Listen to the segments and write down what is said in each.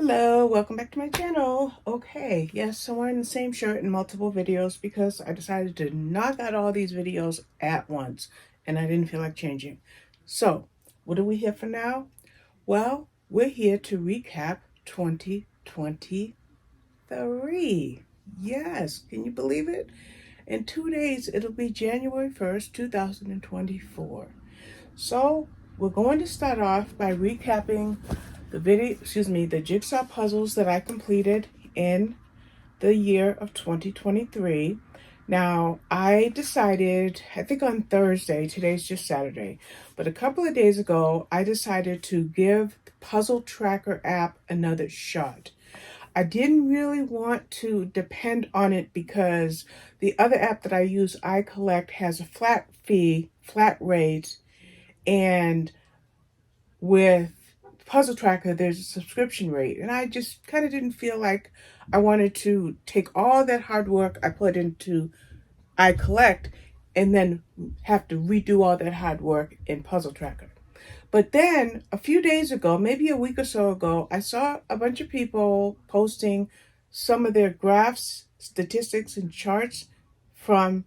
Hello, welcome back to my channel. Okay, yes, I'm wearing the same shirt in multiple videos because I decided to knock out all these videos at once and I didn't feel like changing. So, what are we here for now? Well, we're here to recap 2023. Yes, can you believe it? In 2 days, it'll be January 1st, 2024. So, we're going to start off by recapping the jigsaw puzzles that I completed in the year of 2023. Now, I decided, I think on Thursday, today's just Saturday, but a couple of days ago, I decided to give the Puzzle Tracker app another shot. I didn't really want to depend on it because the other app that I use, iCollect, has a flat fee, flat rate, and with Puzzle Tracker, there's a subscription rate. And I just kind of didn't feel like I wanted to take all that hard work I put into iCollect and then have to redo all that hard work in Puzzle Tracker. But then a few days ago, maybe a week or so ago, I saw a bunch of people posting some of their graphs, statistics, and charts from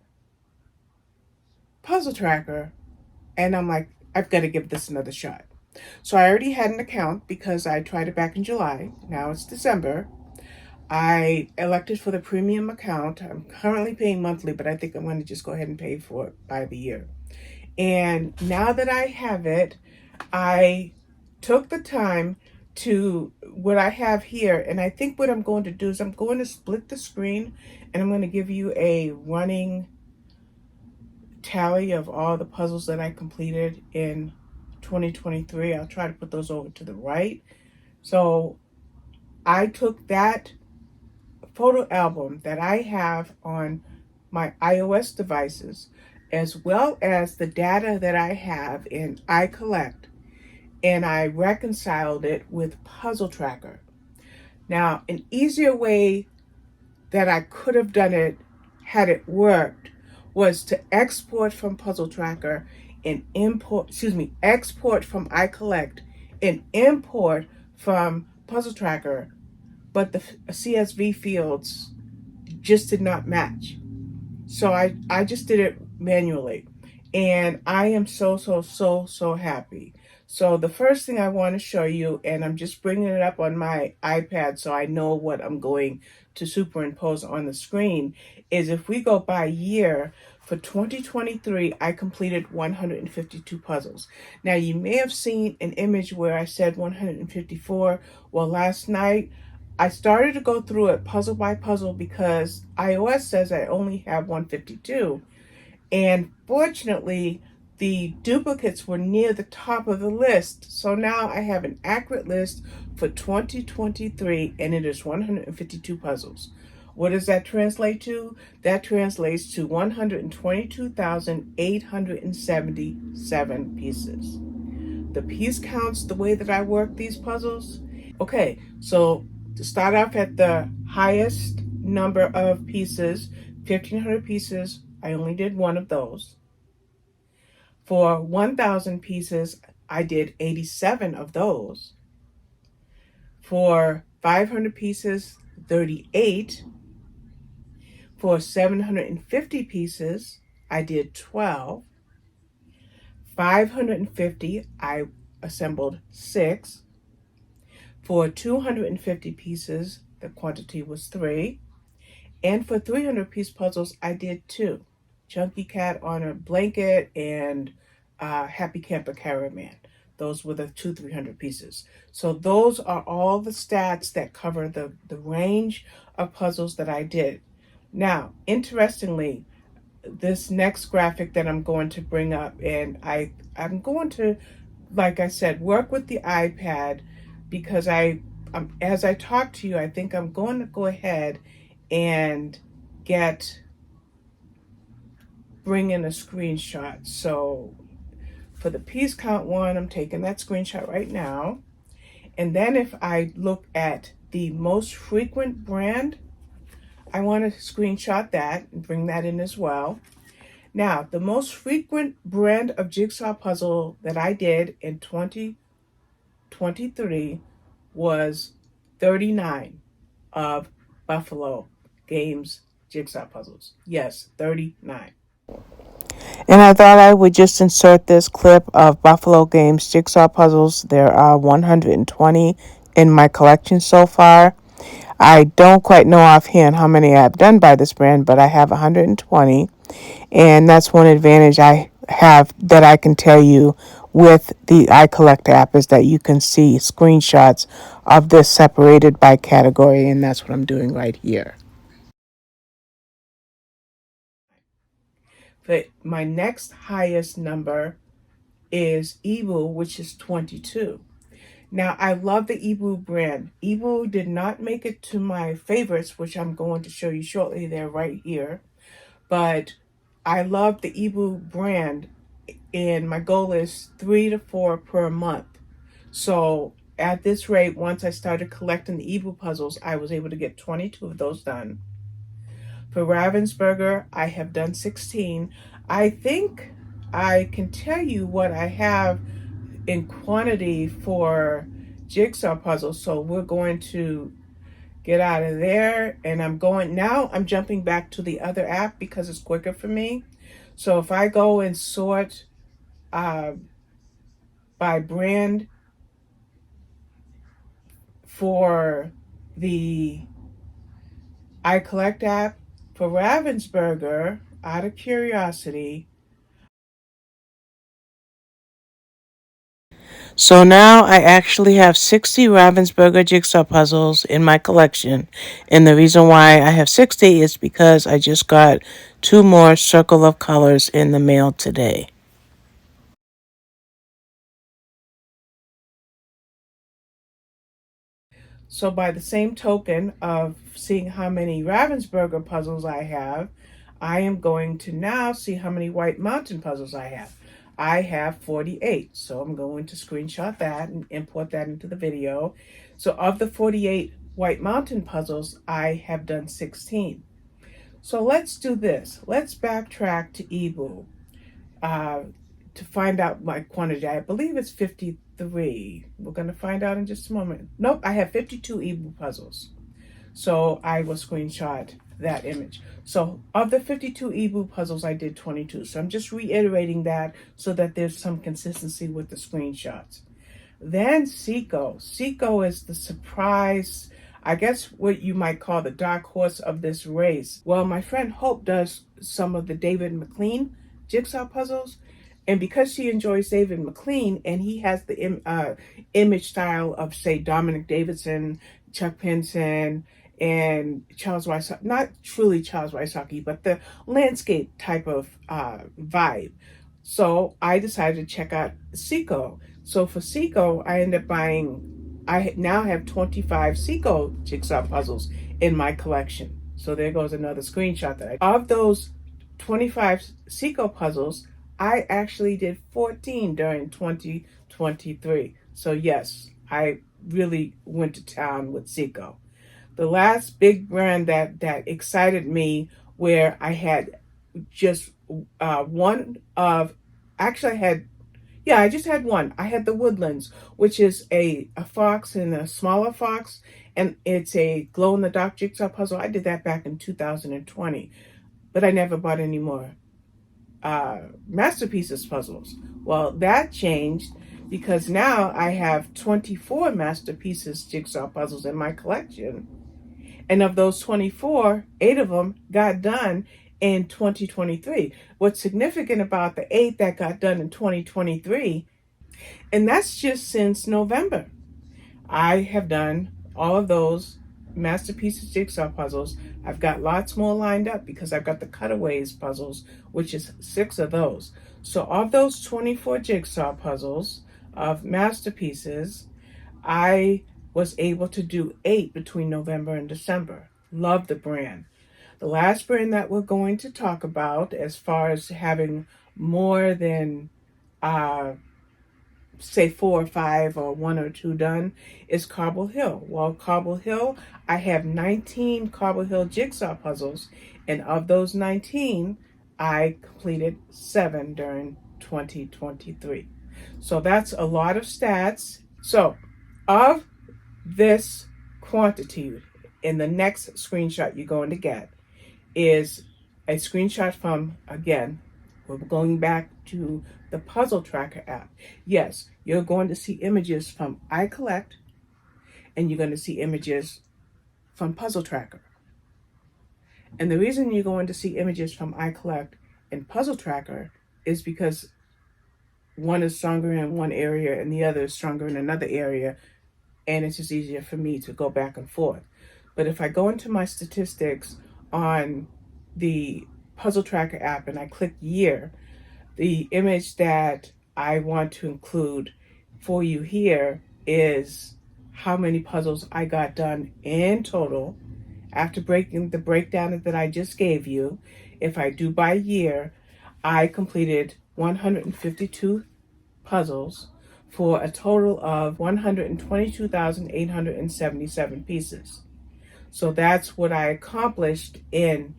Puzzle Tracker. And I'm like, I've got to give this another shot. So I already had an account because I tried it back in July. Now it's December. I elected for the premium account. I'm currently paying monthly, but I think I'm going to just go ahead and pay for it by the year. And now that I have it, I took the time to what I have here. And I think what I'm going to do is I'm going to split the screen and I'm going to give you a running tally of all the puzzles that I completed in 2023. I'll try to put those over to the right. So I took that photo album that I have on my iOS devices, as well as the data that I have in iCollect, and I reconciled it with Puzzle Tracker. Now, an easier way that I could have done it had it worked was to export from Puzzle Tracker and export from iCollect and import from Puzzle Tracker, but the CSV fields just did not match. So I just did it manually, and I am so happy. So the first thing I want to show you, and I'm just bringing it up on my iPad so I know what I'm going to superimpose on the screen, is if we go by year, for 2023, I completed 152 puzzles. Now, you may have seen an image where I said 154. Well, last night, I started to go through it puzzle by puzzle because iOS says I only have 152. And fortunately, the duplicates were near the top of the list. So now I have an accurate list for 2023, and it is 152 puzzles. What does that translate to? That translates to 122,877 pieces. The piece counts, the way that I work these puzzles. Okay, so to start off at the highest number of pieces, 1,500 pieces, I only did one of those. For 1,000 pieces, I did 87 of those. For 500 pieces, 38. For 750 pieces, I did 12. 550, I assembled 6. For 250 pieces, the quantity was 3. And for 300-piece puzzles, I did 2. Chunky Cat on a Blanket and Happy Camper Caravan. Those were the 300 pieces. So those are all the stats that cover the range of puzzles that I did. Now, interestingly, this next graphic that I'm going to bring up, and I'm going to, like I said, work with the iPad because as I talk to you, I think I'm going to go ahead and bring in a screenshot. So for the piece count one, I'm taking that screenshot right now. And then if I look at the most frequent brand, I want to screenshot that and bring that in as well. Now, the most frequent brand of jigsaw puzzle that I did in 2023 was 39 of Buffalo Games jigsaw puzzles. Yes, 39. And I thought I would just insert this clip of Buffalo Games jigsaw puzzles. There are 120 in my collection so far. I don't quite know offhand how many I've done by this brand, but I have 120. And that's one advantage I have that I can tell you with the iCollect app is that you can see screenshots of this separated by category, and that's what I'm doing right here. But my next highest number is Ebu, which is 22. Now, I love the Ebu brand. Ebu did not make it to my favorites, which I'm going to show you shortly. They're right here. But I love the Ebu brand, and my goal is 3 to 4 per month. So at this rate, once I started collecting the Ebu puzzles, I was able to get 22 of those done. For Ravensburger, I have done 16. I think I can tell you what I have in quantity for jigsaw puzzles. So we're going to get out of there, and I'm jumping back to the other app because it's quicker for me. So if I go and sort uh, by brand for the iCollect app, for Ravensburger, out of curiosity. So now I actually have 60 Ravensburger jigsaw puzzles in my collection. And the reason why I have 60 is because I just got 2 more Circle of Colors in the mail today. So by the same token of seeing how many Ravensburger puzzles I have, I am going to now see how many White Mountain puzzles I have. I have 48, so I'm going to screenshot that and import that into the video. So of the 48 White Mountain puzzles, I have done 16. So let's do this. Let's backtrack to Ebu to find out my quantity. I believe it's 53. We're going to find out in just a moment. Nope, I have 52 Ebu puzzles. So I will screenshot that image. So of the 52 Ebu puzzles, I did 22. So I'm just reiterating that so that there's some consistency with the screenshots. Then Seiko. Seiko is the surprise, I guess what you might call the dark horse of this race. Well, my friend Hope does some of the David McLean jigsaw puzzles. And because she enjoys David McLean and he has the image style of, say, Dominic Davidson, Chuck Pinson, and Charles Wysocki, not truly Charles Wysocki, but the landscape type of vibe. So I decided to check out Seiko. So for Seiko, I now have 25 Seiko jigsaw puzzles in my collection. So there goes another screenshot of those 25 Seiko puzzles, I actually did 14 during 2023. So yes, I really went to town with Seiko. The last big brand that excited me, where I had just one of, actually I just had one. I had the Woodlands, which is a fox and a smaller fox, and it's a glow-in-the-dark jigsaw puzzle. I did that back in 2020, but I never bought any more Masterpieces puzzles. Well, that changed because now I have 24 Masterpieces jigsaw puzzles in my collection. And of those 24, 8 of them got done in 2023. What's significant about the 8 that got done in 2023, and that's just since November, I have done all of those Masterpieces jigsaw puzzles. I've got lots more lined up because I've got the Cutaways puzzles, which is 6 of those. So of those 24 jigsaw puzzles of Masterpieces, I was able to do 8 between November and December. Love the brand. The last brand that we're going to talk about, as far as having more than say 4 or 5 or 1 or 2 done, is Cobble Hill. Well, Cobble Hill, I have 19 Cobble Hill jigsaw puzzles, and of those 19, I completed 7 during 2023. So that's a lot of stats. So of this quantity in the next screenshot you're going to get is a screenshot from, again, we're going back to the Puzzle Tracker app. Yes, you're going to see images from iCollect, and you're going to see images from Puzzle Tracker. And the reason you're going to see images from iCollect and Puzzle Tracker is because one is stronger in one area and the other is stronger in another area, and it's just easier for me to go back and forth. But if I go into my statistics on the Puzzle Tracker app and I click year, the image that I want to include for you here is how many puzzles I got done in total after breaking the breakdown that I just gave you. If I do by year, I completed 152 puzzles for a total of 122,877 pieces. So that's what I accomplished in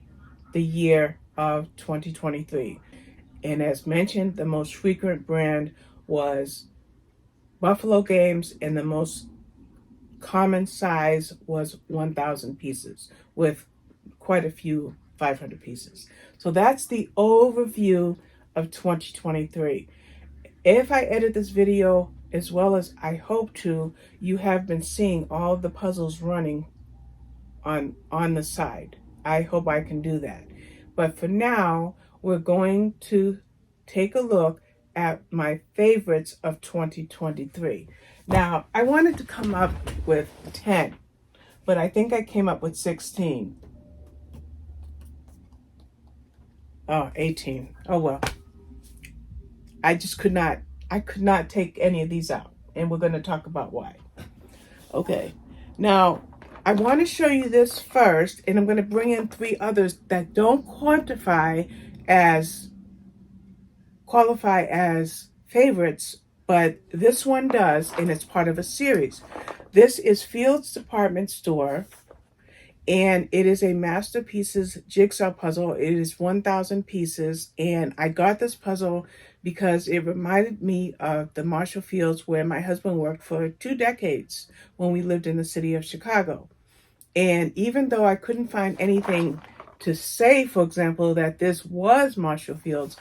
the year of 2023. And as mentioned, the most frequent brand was Buffalo Games, and the most common size was 1,000 pieces, with quite a few 500 pieces. So that's the overview of 2023. If I edit this video as well as I hope to, you have been seeing all the puzzles running on the side. I hope I can do that. But for now, we're going to take a look at my favorites of 2023. Now, I wanted to come up with 10, but I think I came up with 16. Oh, 18. Oh, well. I could not take any of these out, and we're going to talk about why. Okay. Now, I want to show you this first, and I'm going to bring in 3 others that don't qualify as favorites, but this one does, and it's part of a series. This is Field's Department Store, and it is a Masterpieces jigsaw puzzle. It is 1,000 pieces, and I got this puzzle because it reminded me of the Marshall Fields where my husband worked for 2 decades when we lived in the city of Chicago. And even though I couldn't find anything to say, for example, that this was Marshall Fields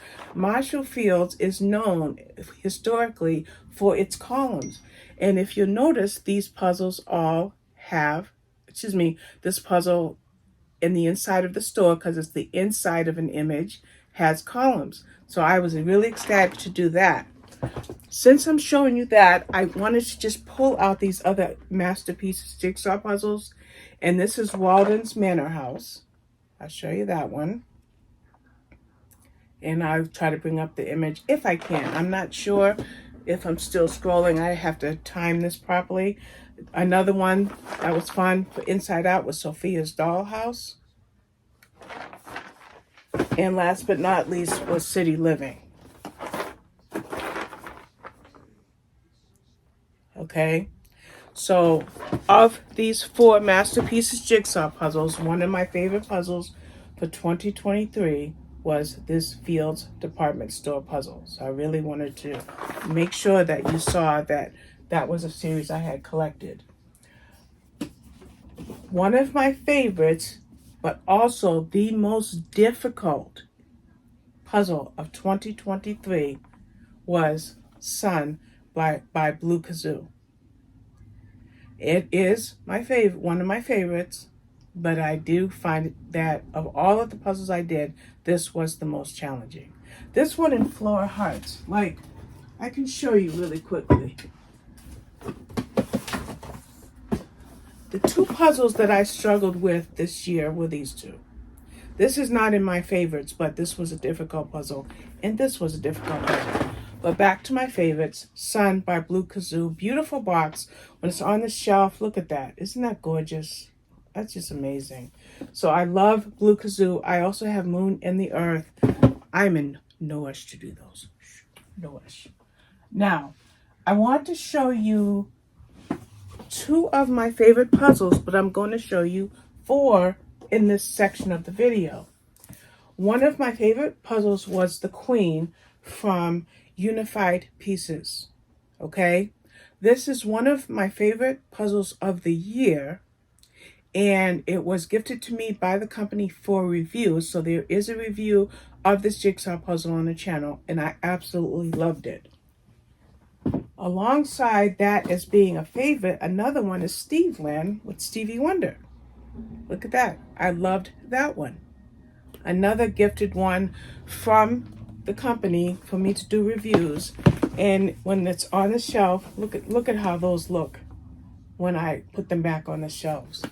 is known historically for its columns. And if you notice, these puzzles all have, this puzzle in the inside of the store, because it's the inside of an image, has columns. So I was really ecstatic to do that. Since I'm showing you that, I wanted to just pull out these other Masterpieces jigsaw puzzles. And this is Walden's Manor House. I'll show you that one. And I'll try to bring up the image if I can. I'm not sure if I'm still scrolling. I have to time this properly. Another one that was fun for Inside Out was Sophia's Dollhouse. And last but not least was City Living. Okay, so of these 4 Masterpieces jigsaw puzzles, one of my favorite puzzles for 2023 was this Field's Department Store puzzle. So I really wanted to make sure that you saw that that was a series I had collected. One of my favorites, but also the most difficult puzzle of 2023 was Sun by Blue Kazoo. It is my favorite, one of my favorites, but I do find that of all of the puzzles I did, this was the most challenging. This one in Floor Hearts, like, I can show you really quickly. The 2 puzzles that I struggled with this year were these 2. This is not in my favorites, but this was a difficult puzzle, and this was a difficult puzzle. But back to my favorites, Sun by Blue Kazoo. Beautiful box. When it's on the shelf, look at that. Isn't that gorgeous? That's just amazing. So I love Blue Kazoo. I also have Moon and the Earth. I'm in no rush to do those. No rush. Now, I want to show you 2 of my favorite puzzles, but I'm going to show you 4 in this section of the video. One of my favorite puzzles was the Queen from Unified Pieces. Okay, this is one of my favorite puzzles of the year and it was gifted to me by the company for review. So there is a review of this jigsaw puzzle on the channel, and I absolutely loved it. Alongside that as being a favorite, another one is Steve Land with Stevie Wonder. Look at that. I loved that one. Another gifted one from the company for me to do reviews. And when it's on the shelf, look at how those look when I put them back on the shelves.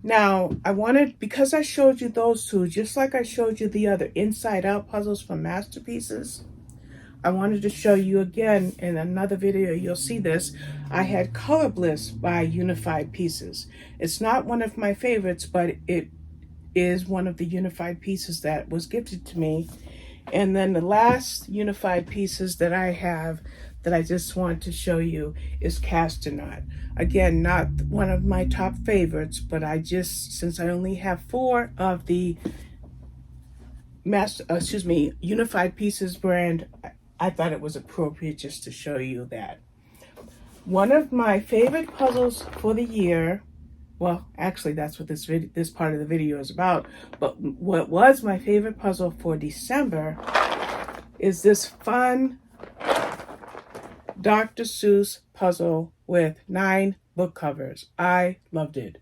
Now, I wanted, because I showed you those two, just like I showed you the other Inside Out puzzles from Masterpieces, I wanted to show you again in another video, you'll see this. I had Color Bliss by Unified Pieces. It's not one of my favorites, but it is one of the Unified Pieces that was gifted to me. And then the last Unified Pieces that I have that I just want to show you is Castronaut. Again, not one of my top favorites, but since I only have 4 of the Unified Pieces brand, I thought it was appropriate just to show you that. One of my favorite puzzles for the year, well, actually that's what this part of the video is about, but what was my favorite puzzle for December is this fun Dr. Seuss puzzle with 9 book covers. I loved it.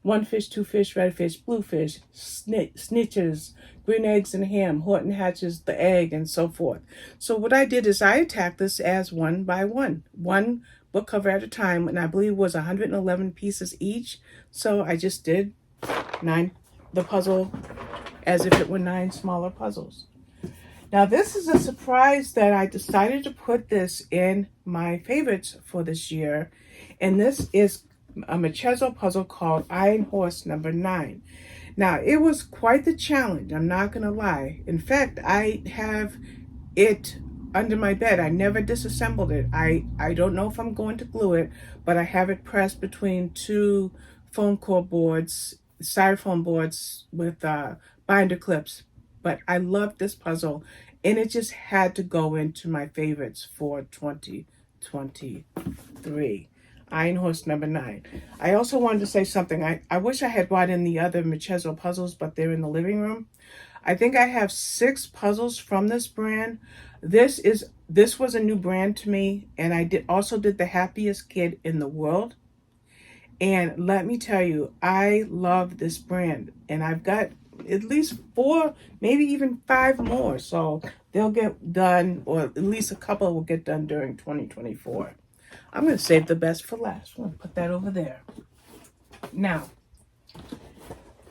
1 fish, 2 fish, red fish, blue fish, snitches, green eggs and ham, Horton hatches the egg, and so forth. So what I did is I attacked this as one by one book cover at a time, and I believe it was 111 pieces each. So I just did the puzzle as if it were 9 smaller puzzles. Now this is a surprise that I decided to put this in my favorites for this year, and this is a Machezo puzzle called Iron Horse number 9. Now, it was quite the challenge, I'm not going to lie. In fact, I have it under my bed. I never disassembled it. I don't know if I'm going to glue it, but I have it pressed between 2 foam core boards, styrofoam boards with binder clips. But I love this puzzle, and it just had to go into my favorites for 2023. Iron Horse number 9. I also wanted to say something. I wish I had brought in the other Machezo puzzles, but they're in the living room. I think I have 6 puzzles from this brand. This was a new brand to me, and I also did the Happiest Kid in the World. And let me tell you, I love this brand, and I've got at least 4, maybe even 5 more. So they'll get done, or at least a couple will get done during 2024. I'm going to save the best for last. I'm going to put that over there. Now,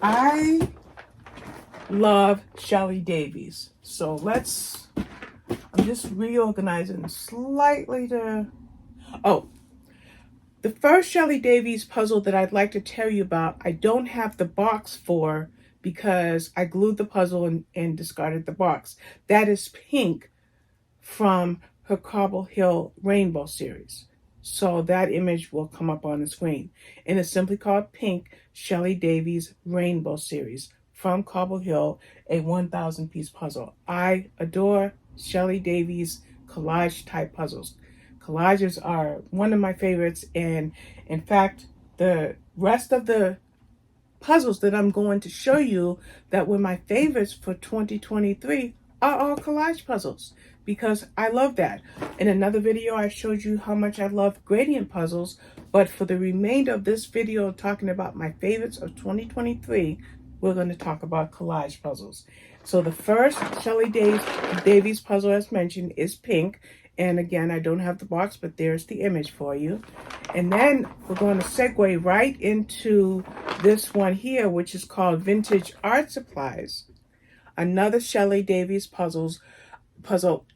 I love Shelley Davies. So I'm just reorganizing slightly to, the first Shelley Davies puzzle that I'd like to tell you about, I don't have the box for because I glued the puzzle and discarded the box. That is Pink from her Cobble Hill Rainbow series. So that image will come up on the screen. And it's simply called Pink, Shelley Davies Rainbow Series from Cobble Hill, a 1,000 piece puzzle. I adore Shelley Davies collage type puzzles. Collages are one of my favorites, and in fact, the rest of the puzzles that I'm going to show you that were my favorites for 2023 are all collage puzzles, because I love that. In another video, I showed you how much I love gradient puzzles, but for the remainder of this video talking about my favorites of 2023, we're going to talk about collage puzzles. So the first Shelley Davies puzzle, as mentioned, is Pink. And again, I don't have the box, but there's the image for you. And then we're going to segue right into this one here, which is called Vintage Art Supplies. Another Shelley Davies puzzle.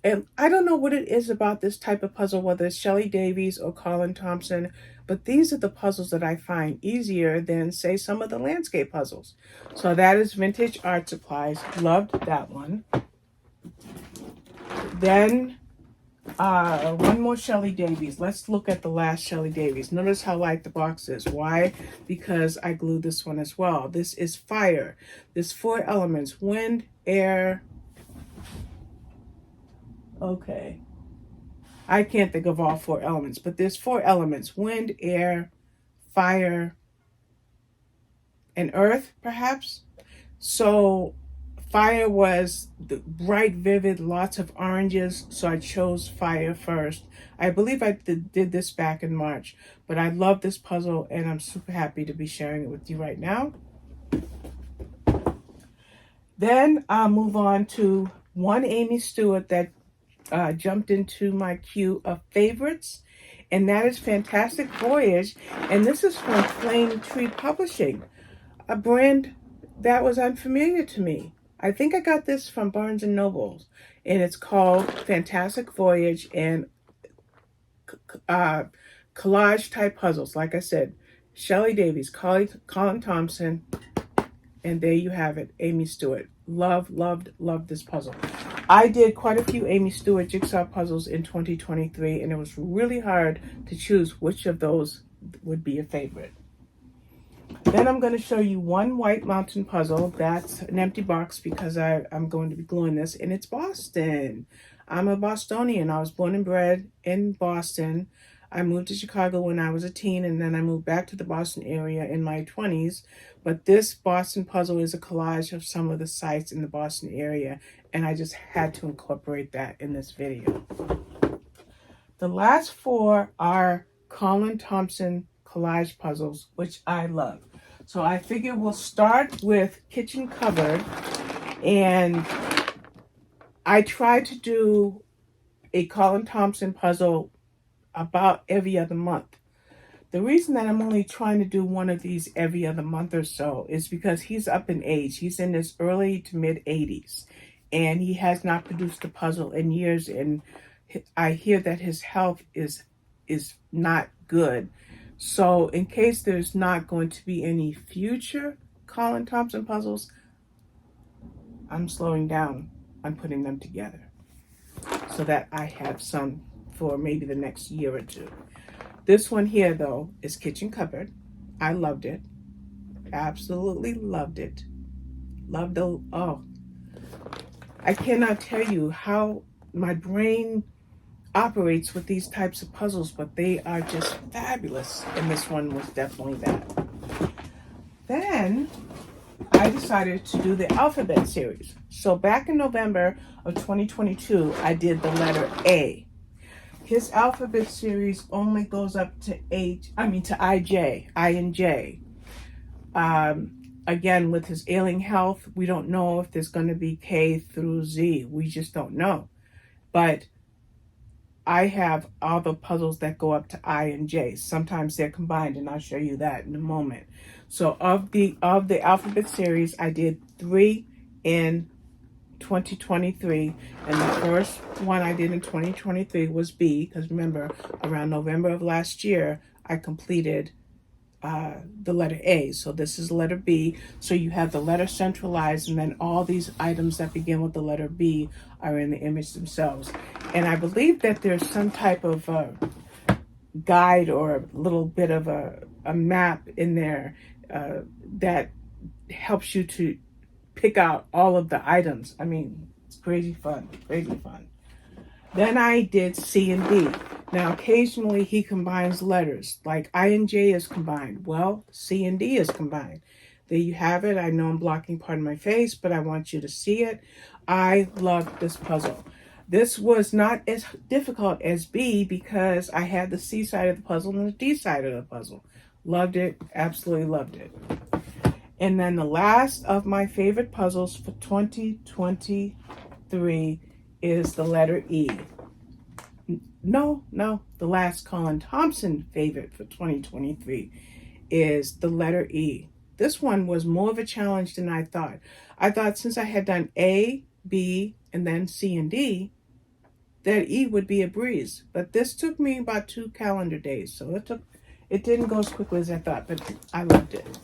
And I don't know what it is about this type of puzzle, whether it's Shelley Davies or Colin Thompson, but these are the puzzles that I find easier than, say, some of the landscape puzzles. So that is Vintage Art Supplies. Loved that one. Then one more Shelley Davies. Let's look at the last Shelley Davies. Notice how light the box is. Why? Because I glued this one as well. This is Fire. There's 4 elements: wind, air. Okay. I can't think of all 4 elements, but there's 4 elements: wind, air, fire, and earth, perhaps. So fire was the bright, vivid, lots of oranges, so I chose fire first. I believe I did this back in March, but I love this puzzle and I'm super happy to be sharing it with you right now. Then I'll move on to one Amy Stewart that jumped into my queue of favorites, and that is Fantastic Voyage, and this is from Flame Tree Publishing, a brand that was unfamiliar to me. I think I got this from Barnes & Noble, and it's called Fantastic Voyage and collage type puzzles. Like I said, Shelley Davies, Colin Thompson, and there you have it, Amy Stewart. Loved this puzzle. I did quite a few Amy Stewart Jigsaw puzzles in 2023, and it was really hard to choose which of those would be a favorite. Then I'm going to show you one White Mountain puzzle. That's an empty box because I'm going to be gluing this, and it's Boston. I'm a Bostonian. I was born and bred in Boston. I moved to Chicago when I was a teen, and then I moved back to the Boston area in my 20s. But this Boston puzzle is a collage of some of the sites in the Boston area, and I just had to incorporate that in this video. The last four are Colin Thompson collage puzzles, which I love. So I figure we'll start with Kitchen Cupboard, and I try to do a Colin Thompson puzzle about every other month. The reason that I'm only trying to do one of these every other month or so is because he's up in age. He's in his early to mid 80s, and he has not produced a puzzle in years, and I hear that his health is not good. So in case there's not going to be any future Colin Thompson puzzles, I'm slowing down on putting them together so that I have some for maybe the next year or two. This one here, though, is Kitchen Cupboard. I loved it. Absolutely loved it. Oh, I cannot tell you how my brain operates with these types of puzzles, but they are just fabulous. And this one was definitely that. Then I decided to do the alphabet series. So back in November of 2022, I did the letter A. His alphabet series only goes up to IJ, I and J. Again, with his ailing health, we don't know if there's going to be K through Z. We just don't know. But I have all the puzzles that go up to I and J. Sometimes they're combined, and I'll show you that in a moment. So of the alphabet series, I did 3 in 2023, and the first one I did in 2023 was B, because remember, around November of last year, I completed the letter A. So this is letter B. So you have the letter centralized, and then all these items that begin with the letter B are in the image themselves. And I believe that there's some type of guide or a little bit of a map in there that helps you to pick out all of the items. I mean, it's crazy fun. Then I did C and D. Now, occasionally he combines letters, like I and J is combined. Well, C and D is combined. There you have it. I know I'm blocking part of my face, but I want you to see it. I love this puzzle. This was not as difficult as B because I had the C side of the puzzle and the D side of the puzzle. Loved it. Absolutely loved it. And then the last of my favorite puzzles for 2023 is the letter E. No, the last Colin Thompson favorite for 2023 is the letter E. This one was more of a challenge than I thought. I thought since I had done A, B, and then C and D, that E would be a breeze. But this took me about 2 calendar days, so it didn't go as quickly as I thought, but I loved it.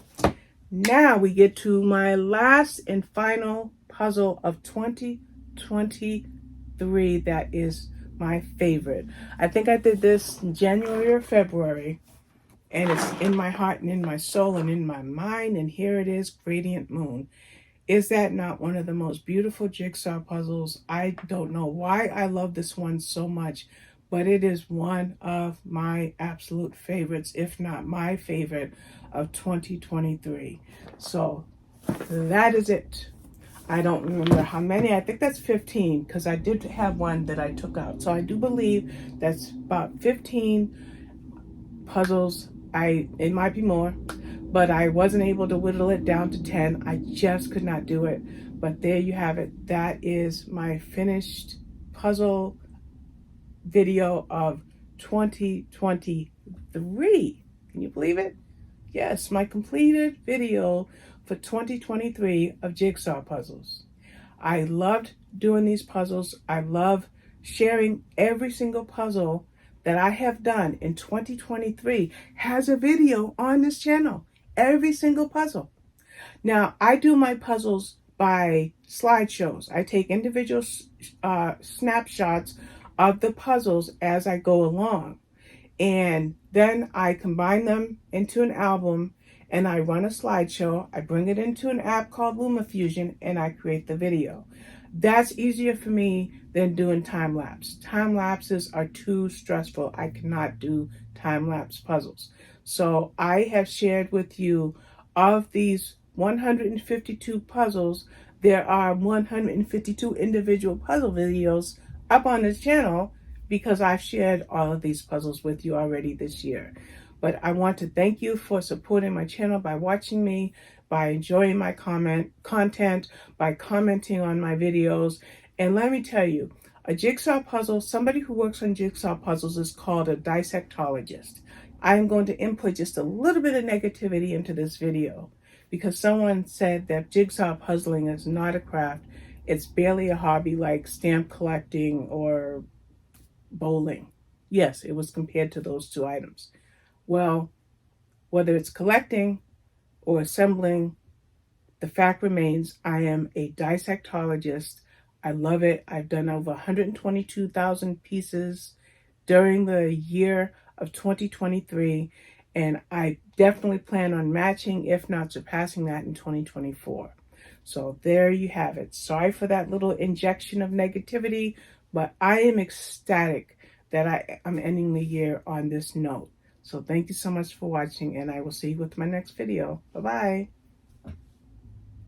Now we get to my last and final puzzle of 2023 that is my favorite. I think I did this in January or February, and it's in my heart and in my soul and in my mind, and here it is, Gradient Moon. Is that not one of the most beautiful jigsaw puzzles? I don't know why I love this one so much, but it is one of my absolute favorites, if not my favorite, of 2023. So that is it. I don't remember how many. I think that's 15 because I did have one that I took out. So I do believe that's about 15 puzzles. It might be more, but I wasn't able to whittle it down to 10. I just could not do it. But there you have it. That is my finished puzzle video of 2023. Can you believe it? Yes, my completed video for 2023 of Jigsaw puzzles. I loved doing these puzzles. I love sharing every single puzzle that I have done in 2023 has a video on this channel. Every single puzzle. Now, I do my puzzles by slideshows. I take individual snapshots of the puzzles as I go along. And then I combine them into an album and I run a slideshow. I bring it into an app called LumaFusion and I create the video. That's easier for me than doing time lapse. Time lapses are too stressful. I cannot do time lapse puzzles. So I have shared with you of these 152 puzzles, there are 152 individual puzzle videos up on this channel because I've shared all of these puzzles with you already this year. But I want to thank you for supporting my channel by watching me, by enjoying my content, by commenting on my videos. And let me tell you, a jigsaw puzzle, somebody who works on jigsaw puzzles is called a dissectologist. I am going to input just a little bit of negativity into this video because someone said that jigsaw puzzling is not a craft. It's barely a hobby like stamp collecting or bowling. Yes, it was compared to those two items. Well, whether it's collecting or assembling, the fact remains I am a dissectologist. I love it. I've done over 122,000 pieces during the year of 2023, and I definitely plan on matching, if not surpassing that in 2024. So there you have it. Sorry for that little injection of negativity, but I am ecstatic that I'm ending the year on this note. So thank you so much for watching, and I will see you with my next video. Bye-bye.